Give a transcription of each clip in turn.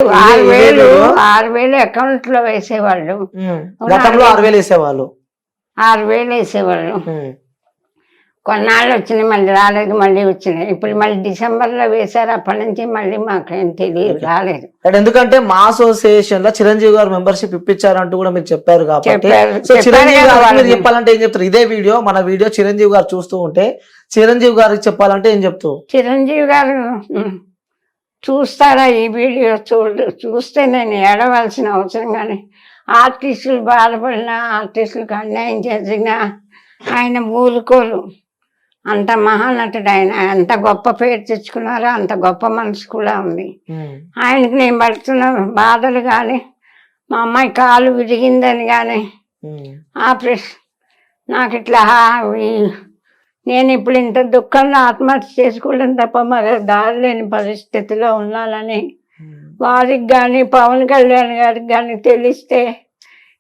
6,000 account లో వేసేవాళ్ళు. గతంలో 6,000 వేసేవాళ్ళు. 6,000 వేసేవాళ్ళు. కొన్నాళ్ళు వచ్చినాయి, మళ్ళీ రాలేదు, మళ్ళీ వచ్చినాయి. ఇప్పుడు మళ్ళీ డిసెంబర్ లో వేశారు. అప్పటి నుంచి మళ్ళీ మాకేం తెలియదు, రాలేదు. ఎందుకంటే మా అసోసియేషన్ లో చిరంజీవి గారు మెంబర్షిప్ ఇప్పించారంటూ కూడా మీరు చెప్పారు కాబట్టి చిరంజీవి గారు మీరు చెప్పాలంటే ఏం చెప్తారు? ఇదే వీడియో మన వీడియో చిరంజీవి గారు చూస్తూ ఉంటే చిరంజీవి గారికి చెప్పాలంటే ఏం చెప్తావు? చిరంజీవి గారు చూస్తారా ఈ వీడియో? చూస్తే నేను ఏడవలసిన అవసరం కానీ, ఆర్టిస్టులు బాధపడినా, ఆర్టిస్టులకు అన్యాయం చేసినా ఆయన ఊరుకోరు. అంత మహానటుడు ఆయన. ఎంత గొప్ప పేరు తెచ్చుకున్నారో అంత గొప్ప మనసు కూడా ఉంది ఆయనకి. నేను పడుతున్న బాధలు కానీ, మా అమ్మాయి కాలు విరిగిందని కానీ, ఆపరేషన్ నాకు ఇట్లా నేను ఇప్పుడు ఇంత దుఃఖంలో ఆత్మహత్య చేసుకోవడం తప్ప మరి దారి లేని పరిస్థితిలో ఉన్నానని వారికి కానీ, పవన్ కళ్యాణ్ గారికి కానీ తెలిస్తే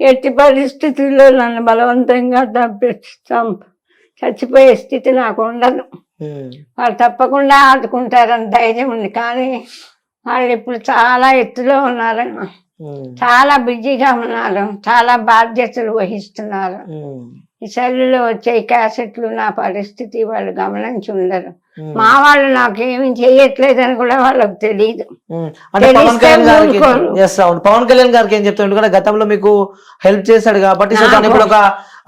ఎట్టి పరిస్థితుల్లో నన్ను బలవంతంగా తప్పిస్తాం, చచ్చిపోయే స్థితి నాకు ఉండదు. వాళ్ళు తప్పకుండా ఆదుకుంటారని ధైర్యం ఉంది. కానీ వాళ్ళు ఇప్పుడు చాలా ఎత్తులో ఉన్నారు, చాలా బిజీగా ఉన్నారు, చాలా బాధ్యతలు వహిస్తున్నారు. ఈ సెల్లులో వచ్చే క్యాసెట్లు నా పరిస్థితి వాళ్ళు గమనించి ఉండరు. మా వాళ్ళు నాకేమి చేయట్లేదని కూడా వాళ్ళకి తెలియదు. పవన్ కళ్యాణ్ గారికి ఏం చెప్తాడు? ఎందుకంటే గతంలో మీకు హెల్ప్ చేశాడు కాబట్టి, సో తను ఇప్పుడు ఒక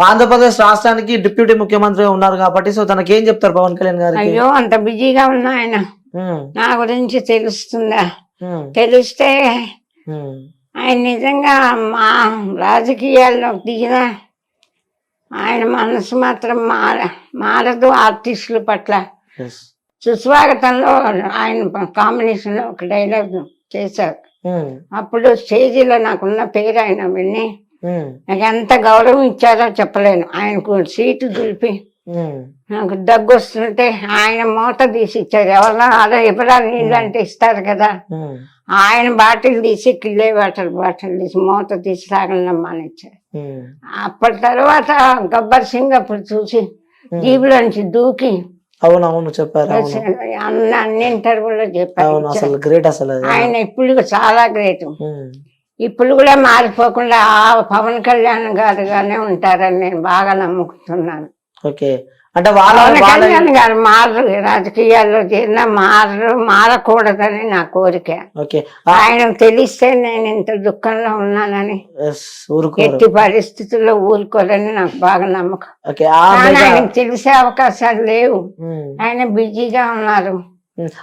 ఆంధ్రప్రదేశ్ రాష్ట్రానికి డిప్యూటీ ముఖ్యమంత్రి ఉన్నారు కాబట్టి, సో తనకి ఏం చెప్తారు పవన్ కళ్యాణ్ గారికి? అయ్యో అంత బిజీగా ఉన్నా ఆయన నా గురించి తెలుస్తుందా? తెలిస్తే ఆయన నిజంగా మా రాజకీయాల్లో దిగిన ఆయన మనసు మాత్రం మారదు. ఆర్టిస్టుల పట్ల సుస్వాగతంలో ఆయన కాంబినేషన్ లో ఒక డైలాగ్ చేశారు. అప్పుడు స్టేజీలో నాకున్న పేరు ఆయన విని నాకు ఎంత గౌరవం ఇచ్చారో చెప్పలేను. ఆయనకు సీటు దులిపి నాకు దగ్గు వస్తుంటే ఆయన మూత తీసి ఇచ్చారు. ఎవరన్నా అదే ఎవరా నీళ్ళు అంటే ఇస్తారు కదా, ఆయన బాటిల్ తీసి కిల్లే వాటర్ బాటిల్ తీసి మూత తీసి తాగలమ్మా అని ఇచ్చారు. అప్పటి తర్వాత గబ్బర్ సింగ్ అప్పుడు చూసి జీబులో నుంచి దూకి అవునవును చెప్పారు, అన్ని ఇంటర్వ్యూలో చెప్పారు. అసలు గ్రేట్, అసలు ఆయన ఇప్పుడు చాలా గ్రేట్. ఇప్పుడు కూడా మారిపోకుండా ఆ పవన్ కళ్యాణ్ గారుగానే ఉంటారని నేను బాగా నమ్ముకుంటున్నాను. ఓకే, అంటే పవన్ కళ్యాణ్ గారు మారరు, రాజకీయాల్లో చేరినా మారకూడదని నా కోరిక. ఆయన తెలిస్తే నేను ఇంత దుఃఖంలో ఉన్నానని ఎట్టి పరిస్థితుల్లో ఊరుకోరని నాకు బాగా నమ్మకం. ఆయనకు తెలిసే అవకాశాలు లేవు, ఆయన బిజీగా ఉన్నారు.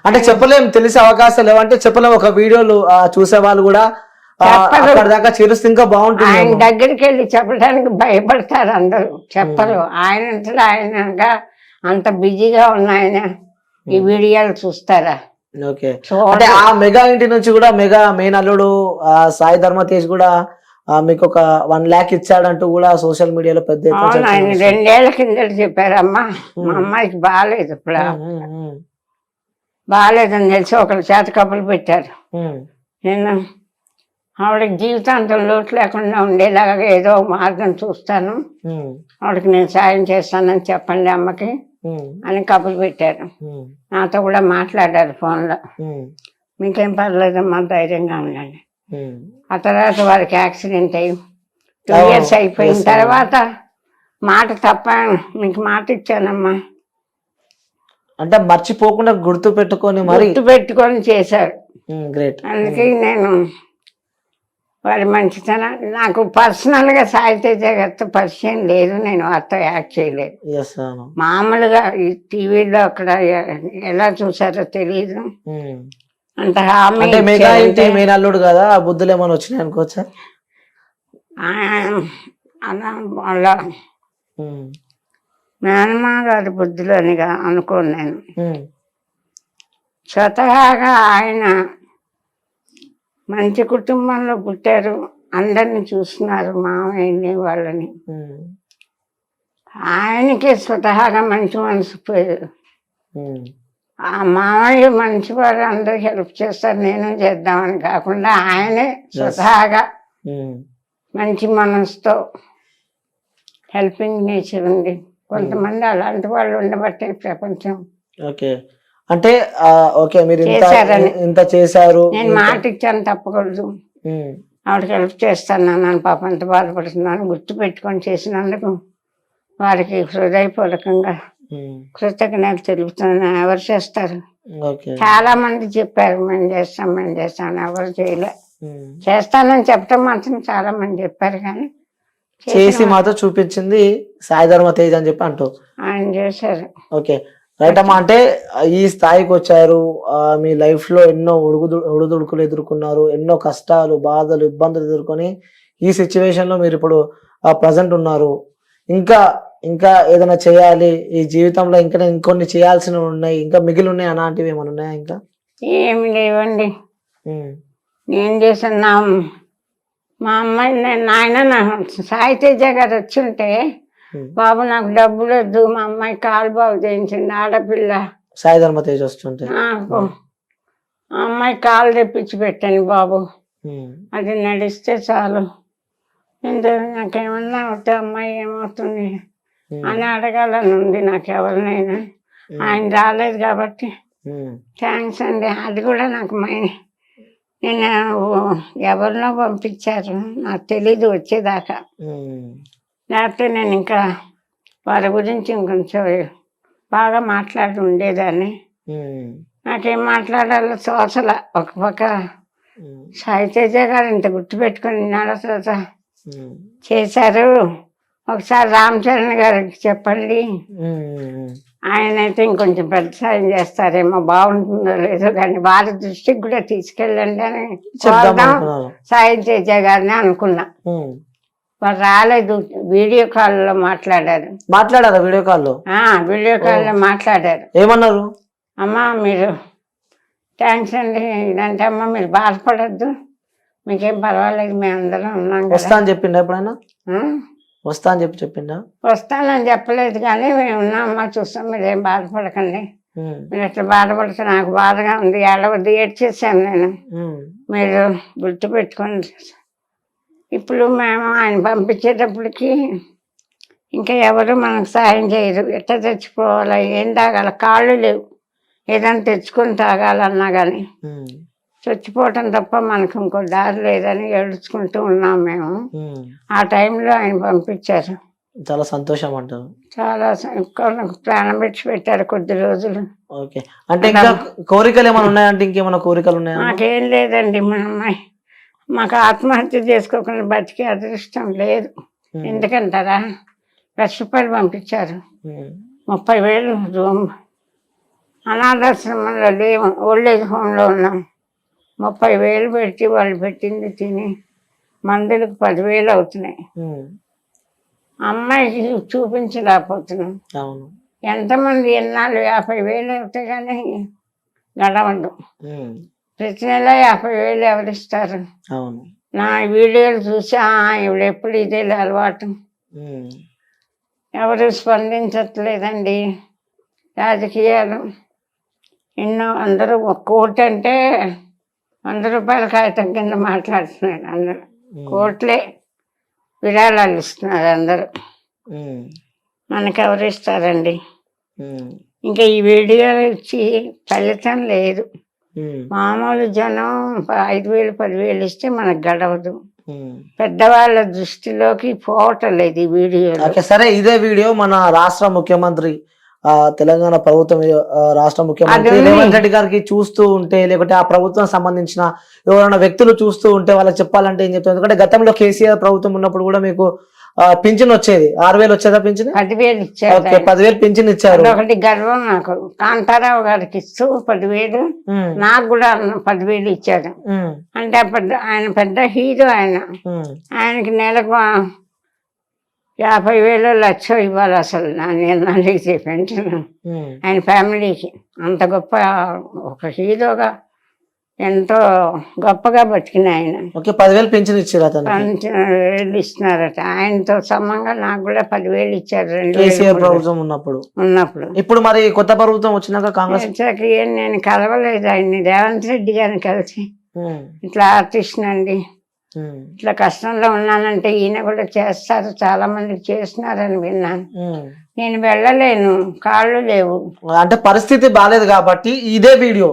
అంటే చెప్పలేము, తెలిసే అవకాశాలు లేవు అంటే చెప్పలేము. ఒక వీడియోలు చూసే వాళ్ళు కూడా దాకా చేరుస్తే ఇంకా బాగుంటుంది. ఆయన దగ్గరికి వెళ్ళి చెప్పడానికి భయపడతారు అందరూ, చెప్పరు. ఆయనగా అంత బిజీగా ఉన్నాయన ఈ వీడియోలు చూస్తారా? ఓకే, అంటే ఆ మెగా ఇంటి నుంచి కూడా మెగా మెయిన్ అల్లుడు సాయి ధర్మ తేజ్ కూడా మీకు ఒక 1 lakh ఇచ్చాడంటూ కూడా సోషల్ మీడియాలో పెద్ద ఆయన 2 ఏళ్ల కిందట చెప్పారమ్మా. మా అమ్మాయికి బాగాలేదు, ఇప్పుడు బాగాలేదని తెలిసి ఒకరి చేత కబులు పెట్టారు. నేను ఆవిడకి జీవితాంతం లోటు లేకుండా ఉండేలాగా ఏదో మార్గం చూస్తాను, ఆవిడకి నేను సాయం చేస్తానని చెప్పండి అమ్మకి అని కబులు పెట్టారు. నాతో కూడా మాట్లాడారు ఫోన్లో. మీకేం పర్లేదమ్మా, ధైర్యంగా ఉండండి. ఆ తర్వాత వారికి యాక్సిడెంట్ అయ్యి 2 years అయిపోయిన తర్వాత మాట తప్ప మీకు మాట ఇచ్చానమ్మా అంటే మర్చిపోకుండా గుర్తు పెట్టుకొని చేశారు. అందుకే నేను వారి మంచితనం, నాకు పర్సనల్ గా సాయి తేజ గారితో పరిచయం లేదు, నేను వారితో యాక్ట్ చేయలేదు. మామూలుగా ఈ టీవీలో అక్కడ ఎలా చూసారో తెలియదు. అంత అల్లుడు కదా, బుద్ధులు ఏమైనా వచ్చినాయి అనుకోవచ్చా? అలా మేనమా గారి బుద్ధులు అని అనుకోను నేను. స్వతహాగా ఆయన మంచి కుటుంబంలో పుట్టారు, అందరిని చూస్తున్నారు, మామయ్యని వాళ్ళని. ఆయనకే స్వతహాగా మంచి మనసు పోయారు. ఆ మామయ్య మంచివారు, అందరూ హెల్ప్ చేస్తారు, నేను చేద్దామని కాకుండా ఆయనే స్వతహాగా మంచి మనసుతో హెల్పింగ్ నేచర్ ఉంది. కొంతమంది అలాంటి వాళ్ళు ఉండబట్టే ప్రపంచం. ఓకే, అంటే ఓకే మీరు చేశారని. ఇంత చేశారు. నేను మాట ఇచ్చాను తప్పకూడదు, ఆవిడకి హెల్ప్ చేస్తాను నన్ను, పాప ఎంత బాధపడుతున్నాను గుర్తు పెట్టుకొని చేసినందుకు వారికి హృదయపూర్వకంగా కృతజ్ఞత తెలుపుతున్నాను. ఎవరు చేస్తారు? చాలా మంది చెప్పారు మేము చేస్తాం, ఎవరు చేయలే. చేస్తానని చెప్పడం మాత్రం చాలా మంది చెప్పారు, కానీ చేసి మాత్రం చూపించింది సాయి ధర్మ తేజ్ అని చెప్పి అంటూ ఆయన చేశారు. ఓకే రైట్ అమ్మా. అంటే ఈ స్థాయికి వచ్చారు, మీ లైఫ్ లో ఎన్నో ఒడిదుడుకులు ఎదుర్కొన్నారు, ఎన్నో కష్టాలు బాధలు ఇబ్బందులు ఎదుర్కొని ఈ సిచ్యువేషన్ లో మీరు ఇప్పుడు ప్రజెంట్ ఉన్నారు. ఇంకా ఇంకా ఏదైనా చేయాలి ఈ జీవితంలో, ఇంకా ఇంకొన్ని చేయాల్సినవి ఉన్నాయి, ఇంకా మిగిలి ఉన్నాయి అలాంటివి ఏమైనా ఉన్నాయా? ఇంకా ఏమి లేవండి. నేను చేసిన మా అమ్మాయి నాయన సాయి తేజ గారు వచ్చి ఉంటే, బాబు నాకు డబ్బులు వద్దు, మా అమ్మాయి కాలు బాగు చేయించండి, ఆడపిల్ల సాయి ధర్మ తేజ్ వస్తుంటే నాకు ఆ అమ్మాయి కాలు తెప్పించి పెట్టండి బాబు, అది నడిస్తే చాలు, నాకేమన్నా అవుతే అమ్మాయి ఏమవుతుంది అని అడగాలని ఉంది నాకు ఎవరినైనా. ఆయన రాలేదు కాబట్టి థ్యాంక్స్ అండి. అది కూడా నాకు నేను ఎవరినో పంపించారు, నాకు తెలీదు వచ్చేదాకా. లేకపోతే నేను ఇంకా వారి గురించి ఇంకొంచెం బాగా మాట్లాడి ఉండేదాన్ని. నాకేం మాట్లాడాలో తోచల. ఒక పక్క సాయి తేజ గారు ఇంత గుర్తుపెట్టుకుని తర్వాత చేశారు. ఒకసారి రామ్ చరణ్ గారికి చెప్పండి, ఆయన అయితే ఇంకొంచెం పెద్ద సాయం చేస్తారేమో, బాగుంటుందో లేదో కానీ వారి దృష్టికి కూడా తీసుకెళ్ళండి అని సాయం తేజ గారిని అనుకున్నా. వారు రాలేదు, వీడియో కాల్లో మాట్లాడారు. వీడియో కాల్లో? వీడియో కాల్లో మాట్లాడారు. ఏమన్నారు? అమ్మా మీరు థ్యాంక్స్ అండి, ఇదంటే అమ్మ మీరు బాధపడద్దు, మీకేం పర్వాలేదు, మేము అందరం ఉన్నాం. వస్తా అని చెప్పిండా ఎప్పుడైనా? వస్తా అని చెప్పిండా? వస్తానని చెప్పలేదు, కానీ మేము ఉన్నామమ్మా చూస్తాం, మీరేం బాధపడకండి, మీరు ఎట్లా బాధపడితే నాకు బాధగా ఉంది, ఏడవద్దు, ఏడ్చేసాను నేను, మీరు గుర్తు పెట్టుకోండి. ఇప్పుడు మేము ఆయన పంపించేటప్పటికి ఇంకా ఎవరు మనకు సాయం చేయరు. ఎట్లా తెచ్చుకోవాలా, ఏం తాగాల, కాళ్ళు లేవు, ఏదైనా తెచ్చుకొని తాగాలన్నా కానీ చచ్చిపోవటం తప్ప మనకు ఇంకో దారి లేదని ఏడుచుకుంటూ ఉన్నాం మేము. ఆ టైంలో ఆయన పంపించారు. చాలా సంతోషం అంటారు. చాలా ప్రాణం పెట్టారు కొద్ది రోజులు. ఓకే, అంటే ఇంకా కోరికలు ఏమైనా ఉన్నాయంటే ఇంకేమైనా కోరికలు ఉన్నాయా? మాకేం లేదండి, మా అమ్మాయి మాకు ఆత్మహత్య చేసుకోకుండా బతికే అదృష్టం లేదు. ఎందుకంటారా, రూపాయలు పంపించారు, 30,000 రూమ్, అనాథాశ్రమంలో లేవు, ఓల్డేజ్ హోమ్లో ఉన్నాం, 30,000 పెట్టి వాళ్ళు పెట్టింది తిని మందులకు 10,000 అవుతున్నాయి. అమ్మాయికి చూపించలేకపోతున్నాం. ఎంతమంది ఎన్నాళ్ళు 50,000 అవుతాయి కానీ గడవదు. ప్రతి నెల 50,000 ఎవరిస్తారు? నా వీడియోలు చూసి ఇవిడ ఎప్పుడు ఇదే అలవాటు. ఎవరు స్పందించట్లేదండి. రాజకీయాలు ఎన్నో, అందరూ కోటి అంటే 100 రూపాయల కాగితం కింద మాట్లాడుతున్నారు అందరూ. కోట్లే విరాళాలు ఇస్తున్నారు అందరూ, మనకెవరు ఇస్తారండి? ఇంకా ఈ వీడియోలు ఇచ్చి ఫలితం లేదు. మామూలు జనం 5,000 10,000 ఇస్తే మనకు గడవదు. పెద్దవాళ్ళ దృష్టిలోకి పోవటం లేదు ఈ వీడియో. సరే, ఇదే వీడియో మన రాష్ట్ర ముఖ్యమంత్రి, తెలంగాణ ప్రభుత్వం రాష్ట్ర ముఖ్యమంత్రి రేవంత్ రెడ్డి గారికి చూస్తూ ఉంటే, లేకపోతే ఆ ప్రభుత్వం సంబంధించిన ఎవరైనా వ్యక్తులు చూస్తూ ఉంటే వాళ్ళకి చెప్పాలంటే ఏం చెప్తారు? ఎందుకంటే గతంలో కేసీఆర్ ప్రభుత్వం ఉన్నప్పుడు కూడా మీకు పింఛన్ వచ్చేది, 6,000 వచ్చేదా పింఛన్? 10,000 ఇచ్చారు. 10,000 పింఛన్ ఇచ్చారు. ఒకటి గర్వం నాకు, కాంతారావు గారికి ఇస్తూ 10,000, నాకు కూడా 10,000 ఇచ్చారు. అంటే ఆయన పెద్ద హీరో, ఆయనకి నెలకు 50,000 1,00,000 ఇవ్వాలి అసలు నాకు పెన్షన్. ఆయన ఫ్యామిలీకి అంత గొప్ప ఒక హీరోగా ఎంతో గొప్పగా బతికిన ఆయన. 10,000 పెన్షన్ ఇచ్చారు, 10,000 ఇస్తున్నారట. ఆయనతో సమంగా నాకు కూడా 10,000 ఇచ్చారు ప్రభుత్వం ఉన్నప్పుడు. ఇప్పుడు మరి కొత్త ప్రభుత్వం వచ్చినాక కాంగ్రెస్ ఏం నేను కలవలేదు ఆయన్ని. రేవంత్ రెడ్డి గారిని కలిసి ఇట్లా ఆర్టిస్ట్ అండి, ఇట్లా కష్టంలో ఉన్నానంటే ఈయన కూడా చేస్తారు, చాలా మందికి చేస్తున్నారని విన్నాను. నేను వెళ్ళలేను, కాళ్ళు లేవు. అంటే పరిస్థితి బాలేదు కాబట్టి ఇదే వీడియో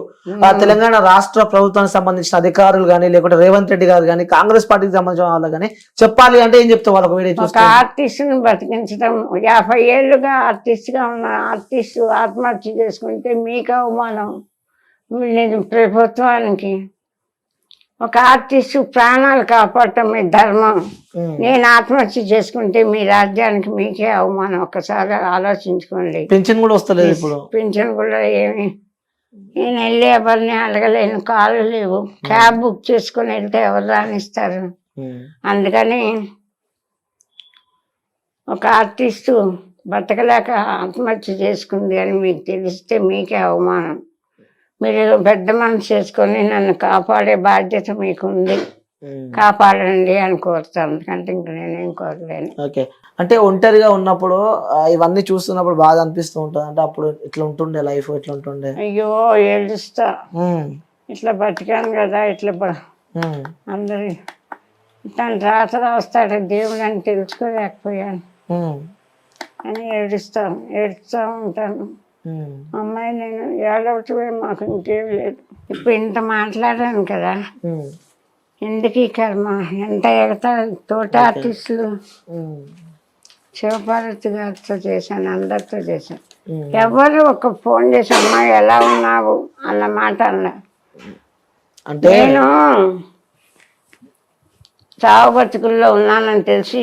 తెలంగాణ రాష్ట్ర ప్రభుత్వానికి సంబంధించిన అధికారులు కానీ లేకుంటే రేవంత్ రెడ్డి గారు కానీ కాంగ్రెస్ పార్టీకి సంబంధించిన వాళ్ళు కానీ చెప్పాలి అంటే ఏం చెప్తాం వాళ్ళకు వీడియో ఒక చూస్తే? ఆర్టిస్ట్ని బతికించడం, 50 ఏళ్ళుగా ఆర్టిస్ట్గా ఉన్న ఆర్టిస్ట్ ఆత్మహత్య చేసుకుంటే మీకు అవమానం. నేను ప్రభుత్వానికి ఒక ఆర్టిస్ట్ ప్రాణాలు కాపాడటం మీ ధర్మం. నేను ఆత్మహత్య చేసుకుంటే మీ రాజ్యానికి మీకే అవమానం. ఒక్కసారి ఆలోచించుకోండి. పెన్షన్ కూడా వస్తలేదు ఇప్పుడు. పింఛన్ కూడా ఏమి, నేను వెళ్ళి ఎవరిని అడగలేను, కాళ్ళు లేవు. క్యాబ్ బుక్ చేసుకుని వెళ్తే ఎవరు రానిస్తారు? అందుకని ఒక ఆర్టిస్టు బతకలేక ఆత్మహత్య చేసుకుంది అని మీకు తెలిస్తే మీకే అవమానం. మీరు పెద్ద మనసు చేసుకొని నన్ను కాపాడే బాధ్యత మీకుంది, కాపాడండి అని కోరుతాను. అందుకంటే ఇంక నేనేం కోరలేను. ఓకే, అంటే ఒంటరిగా ఉన్నప్పుడు ఇవన్నీ చూస్తున్నప్పుడు బాధ అనిపిస్తూ ఉంటుంది. అంటే అప్పుడు ఇట్లా ఉంటుండే లైఫ్, ఇట్లా ఉంటుండే. అయ్యో ఏడుస్తా, ఇట్లా బతికాను కదా, ఇట్లా అందరి తను రాత రాస్తాడు దేవుడు అని తెలుసుకోలేకపోయాను అని ఏడుస్తూ ఉంటాను. అమ్మాయి నేను ఏడవటమే, మాకు ఇంకేం లేదు. ఇప్పుడు ఇంత మాట్లాడాను కదా, ఎందుకు ఈ కర్మ? ఎంత ఎడతాడు. తోట ఆర్టిస్టులు శివపార్వతి గారితో చేశాను, అందరితో చేశాను. ఎవరు ఒక ఫోన్ చేసి అమ్మాయి ఎలా ఉన్నావు అన్న మాట అన్నా. నేను చావు బతుకుల్లో ఉన్నానని తెలిసి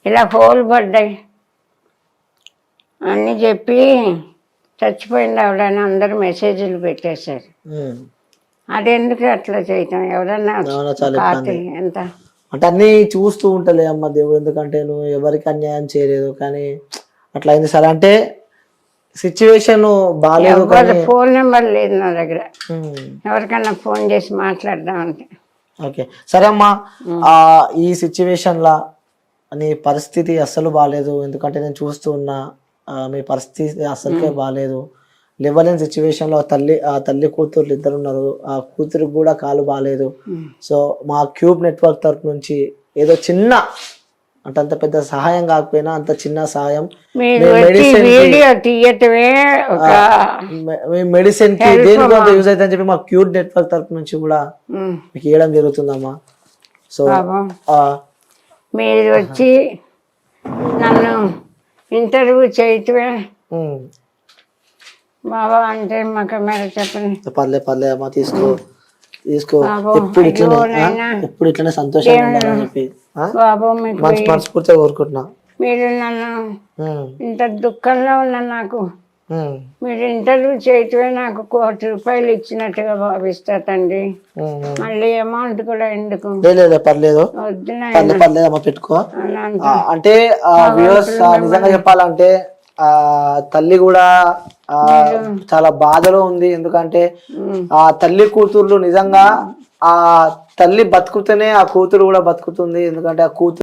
ఇలా హోల్ పడ్డాయి అన్నీ చెప్పి చచ్చిపోయింది ఆవిడని అందరూ మెసేజ్లు పెట్టేశారు. అదెందుకు అట్లా చేయటం? ఎవరన్నా ఎంత అంటే అన్ని చూస్తూ ఉంటలే అమ్మ దేవుడు, ఎందుకంటే నువ్వు ఎవరికి అన్యాయం చేయలేదు కానీ అట్లా అయింది. సరే అంటే సిచ్యువేషన్ బాగాలేదు, ఫోన్ నెంబర్ లేదు నా దగ్గర, ఎవరికన్నా ఫోన్ చేసి మాట్లాడదామంటే. ఓకే సరే అమ్మా, ఈ సిచ్యువేషన్ లా నీ పరిస్థితి అస్సలు బాగాలేదు, ఎందుకంటే నేను చూస్తూ ఉన్నా మీ పరిస్థితి అస్సలకే బాగాలేదు. లేవలేని సిచ్యువేషన్ లో ఆ తల్లి కూతుర్లు ఇద్దరు ఉన్నారు, ఆ కూతురికి కూడా కాలు బాగాలేదు. సో మా క్యూబ్ నెట్వర్క్ తరఫు నుంచి ఏదో చిన్న, అంటే అంత పెద్ద సహాయం కాకపోయినా అంత చిన్న సహాయం, మెడిసిన్ కి దేనికి యూజ్ అవుతుంది అని చెప్పి మా క్యూబ్ నెట్వర్క్ తరఫు నుంచి కూడా మీకు ఇవ్వడం జరుగుతుందమ్మా. సో మీరు వచ్చి నన్ను ఇంటర్వ్యూ చేయటమే బాబా అంటే మాకు మేర చెప్పండి. పర్లే అమ్మా, తీసుకో ఎప్పుడు ఇట్లనే సంతోషంగా ఉండాలని చెప్పి మనస్ఫూర్తిగా కోరుకుంటున్నా. మీరు నన్ను ఇంత దుఃఖంలో ఉన్న నాకు మీరు ఇంటర్వ్యూ చేయటమే నాకు 1 కోటి రూపాయలు ఇచ్చినట్టుగా భావిస్తా తండ్రి. మళ్ళీ అమౌంట్ కూడా ఎందుకు? పర్లేదు అమ్మ, పెట్టుకో. అంటే నిజంగా చెప్పాలంటే తల్లి కూడా చాలా బాధలో ఉంది, ఎందుకంటే ఆ తల్లి కూతుర్లు నిజంగా ఆ తల్లి బతుకుతూనే ఆ కూతురు కూడా బతుకుతుంది. ఎందుకంటే ఆ కూతురు